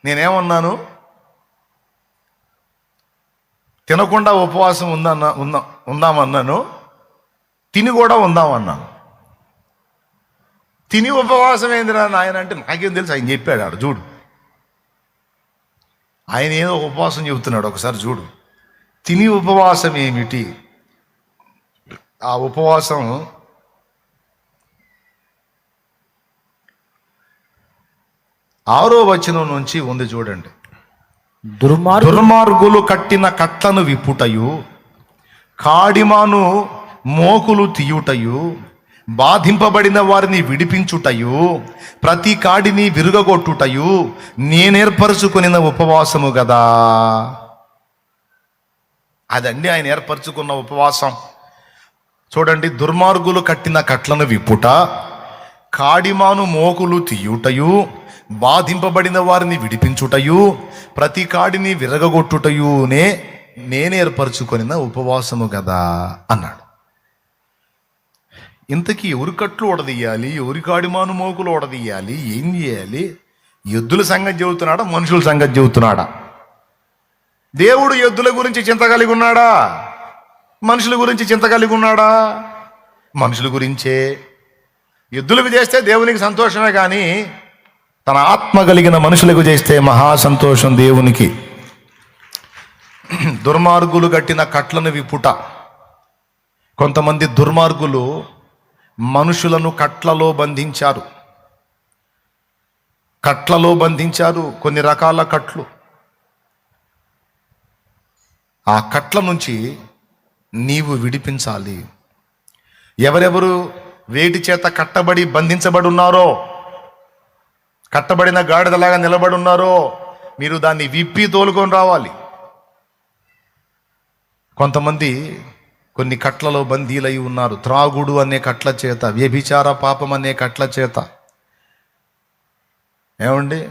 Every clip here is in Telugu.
నేనేమన్నాను? తినకుండా ఉపవాసం ఉందామన్నాను, తిని కూడా ఉందామన్నాను. తిని ఉపవాసం ఏందిరా నాయన అంటే నాకేం తెలుసు, ఆయన చెప్పాడు. ఆడు చూడు, ఆయన ఏదో ఉపవాసం చెబుతున్నాడు, ఒకసారి చూడు. తిని ఉపవాసం ఏమిటి? ఆ ఉపవాసం 6వ వచనం నుంచి ఉంది చూడండి. దుర్మార్గులు కట్టిన కట్లను విప్పుటయు, కాడిమాను మోకులు తీయుటయు, బాధింపబడిన వారిని విడిపించుటయు, ప్రతి కాడిని విరుగగొట్టుటయు నేనేర్పరచుకున్న ఉపవాసము కదా. అదండి ఆయన ఏర్పరచుకున్న ఉపవాసం. చూడండి, దుర్మార్గులు కట్టిన కట్లను విప్పుట, కాడిమాను మోకులు తీయుటయు, బాధింపబడిన వారిని విడిపించుటయు, ప్రతి కాడిని విరగగొట్టుటయునే నేనేర్పరచుకొనిన ఉపవాసము కదా అన్నాడు. ఇంతకీ ఎవరి కట్లు ఓడదీయాలి, ఎవరి కాడిమాను మోకులు ఓడదీయాలి, ఏం చేయాలి? ఎద్దుల సంగతి చెబుతున్నాడా, మనుషుల సంగతి చెబుతున్నాడా? దేవుడు ఎద్దుల గురించి చింత కలిగి ఉన్నాడా, మనుషుల గురించి చింత కలిగి ఉన్నాడా? మనుషుల గురించే. ఎద్దులకు చేస్తే దేవునికి సంతోషమే, కానీ తన ఆత్మ కలిగిన మనుషులకు చేస్తే మహా సంతోషం దేవునికి. దుర్మార్గులు కట్టిన కట్లను విప్పుట. కొంతమంది దుర్మార్గులు మనుషులను కట్లలో బంధించారు. కొన్ని రకాల కట్లు. ఆ కట్ల నుంచి నీవు విడిపించాలి. ఎవరెవరు వేటి చేత కట్టబడి బంధించబడి ఉన్నారో, కట్టబడిన గాడిదలాగా నిలబడి ఉన్నారో, మీరు దాన్ని విప్పి తోలుకొని రావాలి. కొంతమంది కొన్ని కట్లలో బందీలై ఉన్నారు. త్రాగుడు అనే కట్ల చేత, వ్యభిచార పాపం అనే కట్ల చేత. ఏమండి,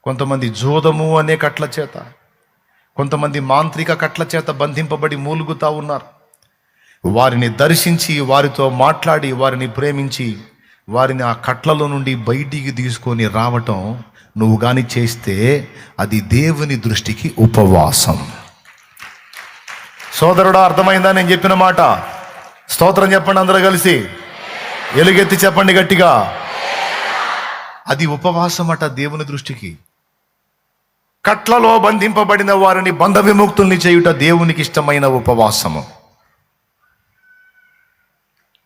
కొంతమంది జోదము అనే కట్ల చేత, కొంతమంది మాంత్రిక కట్ల చేత బంధింపబడి మూలుగుతా ఉన్నారు. వారిని దర్శించి, వారితో మాట్లాడి, వారిని ప్రేమించి, వారిని ఆ కట్లలో నుండి బయటికి తీసుకొని రావటం నువ్వు కానీ చేస్తే అది దేవుని దృష్టికి ఉపవాసం. సోదరుడా, అర్థమైందా నేను చెప్పిన మాట? స్తోత్రం చెప్పండి అందరూ కలిసి, ఎలుగెత్తి చెప్పండి గట్టిగా. అది ఉపవాసం అట దేవుని దృష్టికి. కట్లలో బంధింపబడిన వారిని బంధ విముక్తుల్ని చేయుట దేవునికి ఇష్టమైన ఉపవాసము.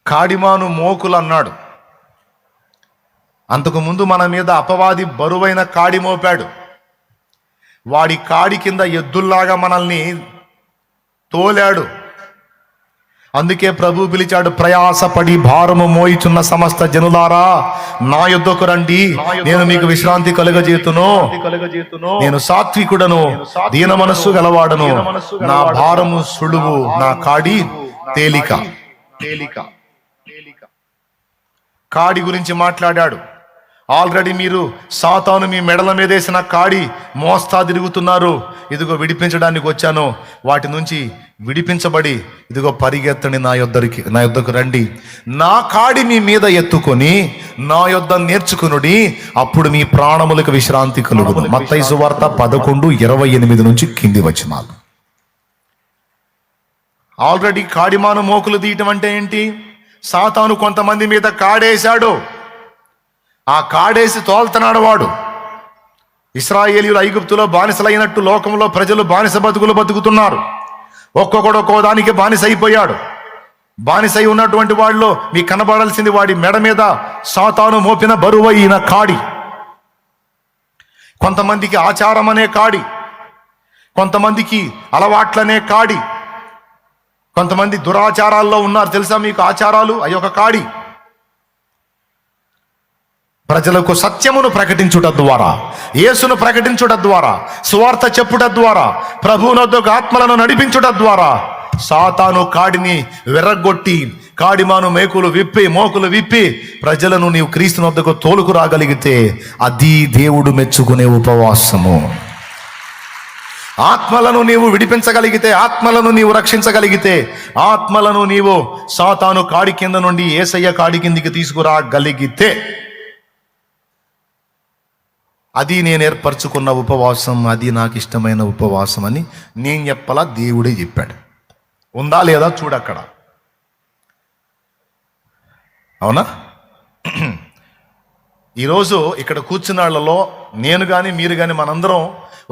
కాడిమాను మోకులు అన్నాడు. అంతకుముందు మన మీద అపవాది బరువైన కాడి మోపాడు. వాడి కాడి కింద ఎద్దుల్లాగా మనల్ని తోలాడు. అందుకే ప్రభు పిలిచాడు, ప్రయాసపడి భారము మోయిచున్న సమస్త జనులారా నా యొద్దకు రండి, నేను మీకు విశ్రాంతి కలుగజేతును. నేను సాత్వికుడను, దీన మనస్సు గలవాడను, నా భారము సులువు, నా కాడి తేలిక. కాడి గురించి మాట్లాడాడు. ఆల్రెడీ మీరు సాతాను మీ మెడల మీద వేసిన కాడి మోస్తా తిరుగుతున్నారు. ఇదిగో విడిపించడానికి వచ్చాను. వాటి నుంచి విడిపించబడి ఇదిగో పరిగెత్తండి, నా యొద్దకు రండి. నా కాడి మీ మీద ఎత్తుకొని నా యొద్ద నేర్చుకునుడి, అప్పుడు మీ ప్రాణములకు విశ్రాంతి కలుగును. మత్తయి సువార్త 11:28 నుంచి కింది వచనాలు. ఆల్రెడీ కాడిమాను మోకులు తీయటం అంటే ఏంటి? సాతాను కొంతమంది మీద కాడేశాడు. ఆ కాడేసి తోల్తున్నాడు వాడు. ఇశ్రాయేలీయులు ఐగుప్తులో బానిసలైనట్టు లోకంలో ప్రజలు బానిస బతుకులు బతుకుతున్నారు. ఒక్కొక్కడు ఒక్కో దానికి బానిస అయిపోయాడు. బానిస అయి ఉన్నటువంటి వాళ్ళు మీకు కనబడాల్సింది వాడి మెడ మీద సాతాను మోపిన బరువైన కాడి. కొంతమందికి ఆచారం అనే కాడి, కొంతమందికి అలవాట్లనే కాడి, కొంతమంది దురాచారాల్లో ఉన్నారు. తెలుసా మీకు ఆచారాలు? అవి ఒక కాడి. ప్రజలకు సత్యమును ప్రకటించుట ద్వారా, యేసును ప్రకటించుట ద్వారా, సువార్త చెప్పుట ద్వారా, ప్రభువునొద్దకు ఆత్మలను నడిపించుట ద్వారా సాతాను కాడిని విరగ్గొట్టి, కాడిమాను మోకులు విప్పి ప్రజలను నీవు క్రీస్తునొద్దకు తోలుకు రాగలిగితే అది దేవుడు మెచ్చుకునే ఉపవాసము. ఆత్మలను నీవు విడిపించగలిగితే, ఆత్మలను నీవు రక్షించగలిగితే, ఆత్మలను నీవు సాతాను కాడి కింద నుండి యేసయ్య కాడి కిందికి తీసుకురాగలిగితే అది నేను ఏర్పరచుకున్న ఉపవాసం, అది నాకు ఇష్టమైన ఉపవాసం అని నేను చెప్పలా, దేవుడే చెప్పాడు. ఉందా లేదా చూడక్కడ. అవునా? ఈరోజు ఇక్కడ కూర్చున్న వాళ్ళలో నేను కానీ మీరు కానీ మనందరం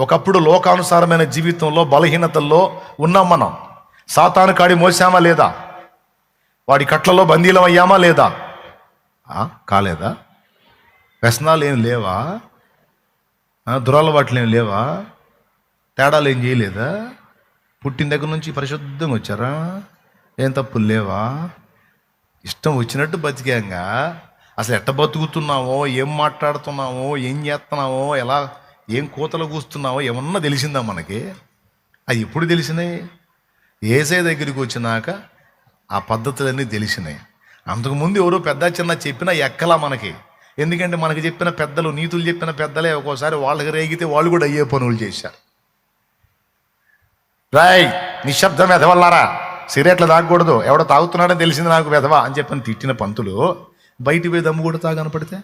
ఒకప్పుడు లోకానుసారమైన జీవితంలో బలహీనతల్లో ఉన్నాం. మనం సాతాను కాడి మోసామా లేదా? వాడి కట్లలో బందీలం అయ్యామా లేదా? కాలేదా? వ్యసనాలు ఏం లేవా? దురలవాట్లు ఏం లేవా? తేడాలు ఏం చేయలేదా? పుట్టిన దగ్గర నుంచి పరిశుద్ధంగా వచ్చారా? ఏం తప్పులు లేవా? ఇష్టం వచ్చినట్టు బతికాంగా. అసలు ఎట్ట బతుకుతున్నామో, ఏం మాట్లాడుతున్నామో, ఏం చేస్తున్నామో, ఎలా ఏం కూతలు కూస్తున్నామో ఏమన్నా తెలిసిందా మనకి? అది ఎప్పుడు తెలిసినాయి? యేసయ్య దగ్గరికి వచ్చినాక ఆ పద్ధతులన్నీ తెలిసినాయి. అంతకుముందు ఎవరో పెద్ద చిన్న చెప్పినా ఎక్కలా మనకి. ఎందుకంటే మనకి చెప్పిన పెద్దలు, నీతులు చెప్పిన పెద్దలే ఒక్కోసారి వాళ్ళకి రేగితే వాళ్ళు కూడా అయ్యే పనులు చేశారు. రాయ్ నిశ్శబ్దం వెధవల్లారా, సిగరెట్లు తాగకూడదు, ఎవడో తాగుతున్నాడని తెలిసింది నాకు వెధవా అని చెప్పని తిట్టిన పంతులు బయటికి పోయి దమ్ము కొడతా కనపడితే,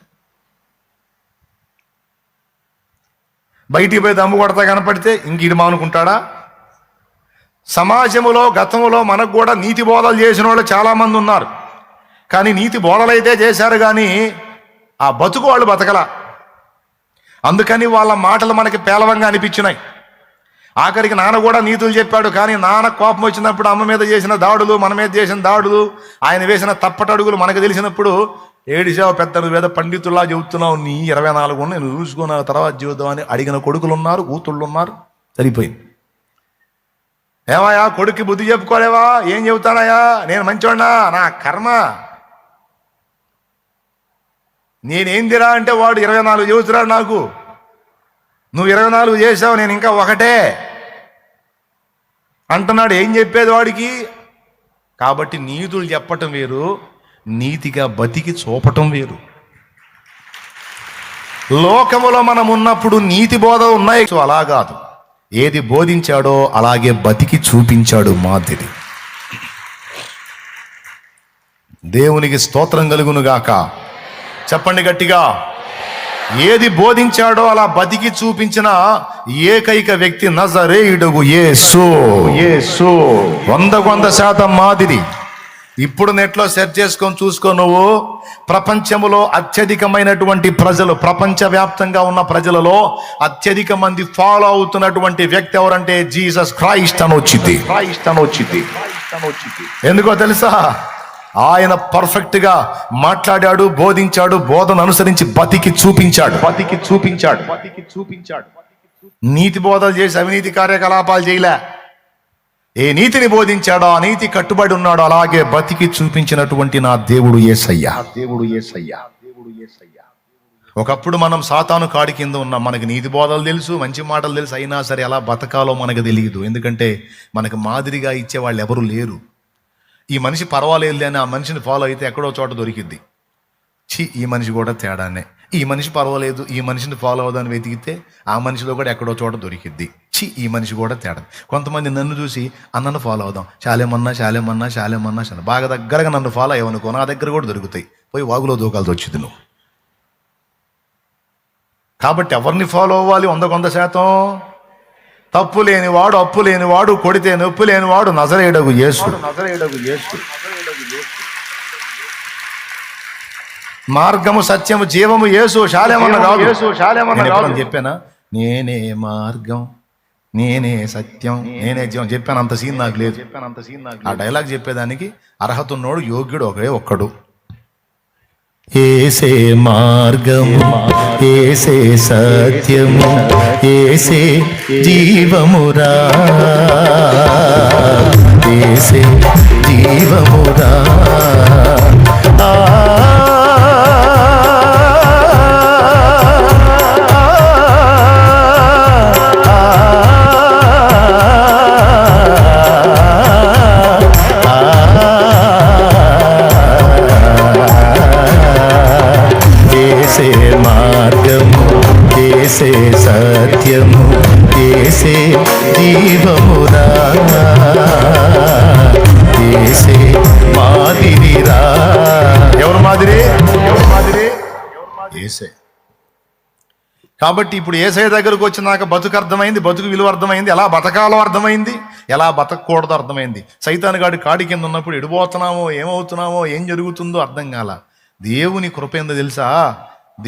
బయటికి పోయి దమ్ము కొడతా కనపడితే ఇంక ఇది మానుకుంటాడా? సమాజంలో గతంలో మనకు కూడా నీతి బోధలు చేసిన వాళ్ళు చాలామంది ఉన్నారు. కానీ నీతి బోధలు అయితే చేశారు, కానీ ఆ బతుకు వాళ్ళు బతకల. అందుకని వాళ్ళ మాటలు మనకి పేలవంగా అనిపించినాయి. ఆఖరికి నాన్న కూడా నీతులు చెప్పాడు, కానీ నాన్న కోపం వచ్చినప్పుడు అమ్మ మీద చేసిన దాడులు, మన మీద చేసిన దాడులు, ఆయన వేసిన తప్పటడుగులు మనకు తెలిసినప్పుడు ఏడిసావు పెద్ద, నువ్వేదో పండితుల్లా చెబుతున్నావు, నీ 24 నేను చూసుకున్న తర్వాత జీవితం అని అడిగిన కొడుకులు ఉన్నారు, కూతుళ్ళు ఉన్నారు. సరిపోయింది. ఏమయ్యా కొడుక్కి బుద్ధి చెప్పుకోలేవా? ఏం చెబుతానయ్యా, నేను మంచోడ్నా, నా కర్మ, నేనేందిరా అంటే వాడు 24 చెబుతున్నాడు నాకు. నువ్వు 24 చేసావు, నేను ఇంకా ఒకటే అంటున్నాడు. ఏం చెప్పేది వాడికి? కాబట్టి నీతులు చెప్పటం వేరు, నీతిగా బతికి చూపటం వేరు. లోకములో మనం ఉన్నప్పుడు నీతి బోధ ఉన్నాయి, అలా కాదు. ఏది బోధించాడో అలాగే బతికి చూపించాడు మాదిరి. దేవునికి స్తోత్రం కలుగును గాక. చెప్పండి గట్టిగా. ఏది బోధించాడో అలా బతికి చూపించిన ఏకైక వ్యక్తి నజరేయుడగు యేసు. 100% మాదిరి. ఇప్పుడు నెట్లో సెర్చ్ చేసుకొని చూసుకో. నువ్వు ప్రపంచంలో అత్యధికమైనటువంటి ప్రజలు, ప్రపంచవ్యాప్తంగా ఉన్న ప్రజలలో అత్యధిక మంది ఫాలో అవుతున్నటువంటి వ్యక్తి ఎవరంటే జీసస్ క్రైస్ట్ అని వచ్చింది. ఎందుకో తెలుసా? ఆయన పర్ఫెక్ట్ గా మాట్లాడాడు, బోధించాడు, బోధన అనుసరించి బతికి చూపించాడు. నీతి బోధలు చేసి అవినీతి కార్యకలాపాలు చేయలే. ఏ నీతిని బోధించాడో ఆ నీతి కట్టుబడి ఉన్నాడో అలాగే బతికి చూపించినటువంటి నా దేవుడు యేసయ్య. ఒకప్పుడు మనం సాతాను కాడి కింద ఉన్నాం. మనకి నీతి బోధలు తెలుసు, మంచి మాటలు తెలుసు, అయినా సరే ఎలా బతకాలో మనకు తెలియదు. ఎందుకంటే మనకు మాదిరిగా ఇచ్చే వాళ్ళు ఎవరు లేరు. ఈ మనిషి పర్వాలేదు అని ఆ మనిషిని ఫాలో అయితే ఎక్కడో చోట దొరికిద్ది. ఈ మనిషి కూడా తేడానే. ఈ మనిషి పర్వాలేదు, ఈ మనిషిని ఫాలో అవుదాన్ని వెతికితే ఆ మనిషిలో కూడా ఎక్కడో చోట దొరికిద్ది. ఈ మనిషి కూడా తేడా. కొంతమంది నన్ను చూసి అన్నను ఫాలో అవుదాం, శాలేమన్నా బాగా దగ్గరగా నన్ను ఫాలో అయ్యవనుకో, నా దగ్గర కూడా దొరుకుతాయి. పోయి వాగులో దూకాల్సి వచ్చింది నువ్వు. కాబట్టి ఎవరిని ఫాలో అవ్వాలి? 100%. తప్పు లేనివాడు, అప్పు లేనివాడు, కొడితే నొప్పు లేనివాడు నజరేయుడగు యేసు. మార్గము, సత్యము, జీవము యేసు. శాలేమన్నా కాదు. చెప్పానా? నేనే మార్గం, నేనే సత్యం, నేనే జీవం చెప్పాను. అంత సీన్ నాకు లేదు. ఆ డైలాగ్ చెప్పేదానికి అర్హత ఉన్నోడు, యోగ్యుడు ఒకే ఒక్కడు. ఏసే మార్గము, ఏసే సత్యము, ఏసే జీవమురా, ఏసే జీవమురా. ఏసే సత్యము, ఏసే జీవమురా, ఏసే మాదిరిరా. ఎవరు మాదిరి? ఏసే. కాబట్టి ఇప్పుడు యేసయ్య దగ్గరకు వచ్చినాక బతుకు అర్థమైంది, బతుకు విలువ అర్థమైంది, ఎలా బతకాలో అర్థమైంది, ఎలా బతకూడదో అర్థమైంది. సైతాను గాడి కాడి కింద ఉన్నప్పుడు ఎడిపోతున్నామో, ఏమవుతున్నామో, ఏం జరుగుతుందో అర్థం కాల. దేవుని కృప ఏందో తెలుసా?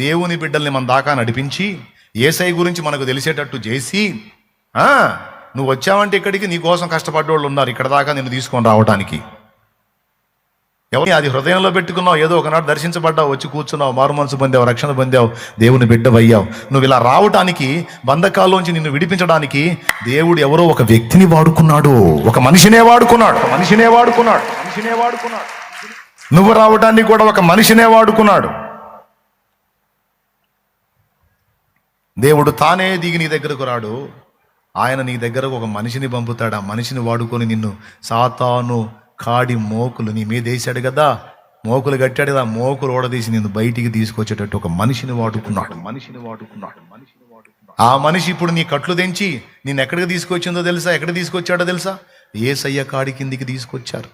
దేవుని బిడ్డల్ని మన దాకా నడిపించి యేసయ్య గురించి మనకు తెలిసేటట్టు చేసి, నువ్వు వచ్చావంటే ఇక్కడికి నీ కోసం కష్టపడ్డోళ్ళు ఉన్నారు ఇక్కడ దాకా నిన్ను తీసుకొని రావడానికి. ఎవరి అది హృదయంలో పెట్టుకున్నావు, ఏదో ఒకనాడు దర్శించబడ్డావు, వచ్చి కూర్చున్నావు, మారు మనసు పొందావు, రక్షణ పొందావు, దేవుని బిడ్డవయ్యావు. నువ్వు ఇలా రావటానికి, బంధకాల్లోంచి నిన్ను విడిపించడానికి దేవుడు ఎవరో ఒక వ్యక్తిని వాడుకున్నాడు, ఒక మనిషినే వాడుకున్నాడు. నువ్వు రావటానికి కూడా ఒక మనిషినే వాడుకున్నాడు. దేవుడు తానే దిగి నీ దగ్గరకు రాడు, ఆయన నీ దగ్గరకు ఒక మనిషిని పంపుతాడు. ఆ మనిషిని వాడుకొని నిన్ను సాతాను కాడి మోకులు నీ మీద వేసాడు కదా, మోకులు కట్టాడు కదా, మోకులు ఓడదీసి నిన్ను బయటికి తీసుకొచ్చేటట్టు ఒక మనిషిని వాడుకున్నాడు. ఆ మనిషి ఇప్పుడు నీ కట్లు తెంచి నిన్ను ఎక్కడికి తీసుకొచ్చిందో తెలుసా? ఎక్కడ తీసుకొచ్చాడో తెలుసా? యేసయ్య కాడి కిందికి తీసుకొచ్చారు.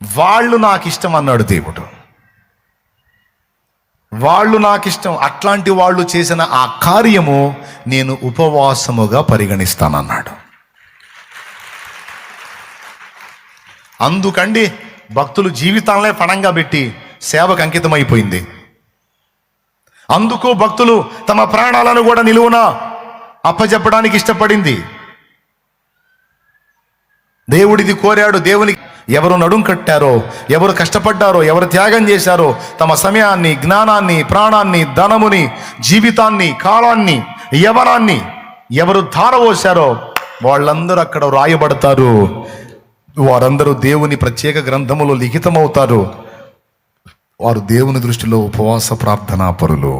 వాళ్ళు నాకు ఇష్టం అన్నాడు దేవుడు, వాళ్ళు నాకు ఇష్టం. అట్లాంటి వాళ్ళు చేసిన ఆ కార్యము నేను ఉపవాసముగా పరిగణిస్తానన్నాడు. అందుకండి భక్తులు జీవితాలనే పణంగా పెట్టి సేవకు అంకితమైపోయింది. అందుకు భక్తులు తమ ప్రాణాలను కూడా నిలువున అప్పచెప్పడానికి ఇష్టపడింది. దేవుడిది కోరాడు. దేవునికి ఎవరు నడుం కట్టారో, ఎవరు కష్టపడ్డారో, ఎవరు త్యాగం చేశారో, తమ సమయాన్ని, జ్ఞానాన్ని, ప్రాణాన్ని, ధనముని, జీవితాన్ని, కాలాన్ని, యవనాన్ని ఎవరు ధారపోశారో వాళ్ళందరూ అక్కడ రాయబడతారు. వారందరూ దేవుని ప్రత్యేక గ్రంథములో లిఖితమవుతారు. వారు దేవుని దృష్టిలో ఉపవాస ప్రార్థనా పరులు.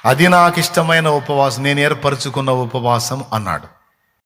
అది నాకు ఇష్టమైన ఉపవాసం, నేను ఏర్పరచుకున్న ఉపవాసం అన్నాడు.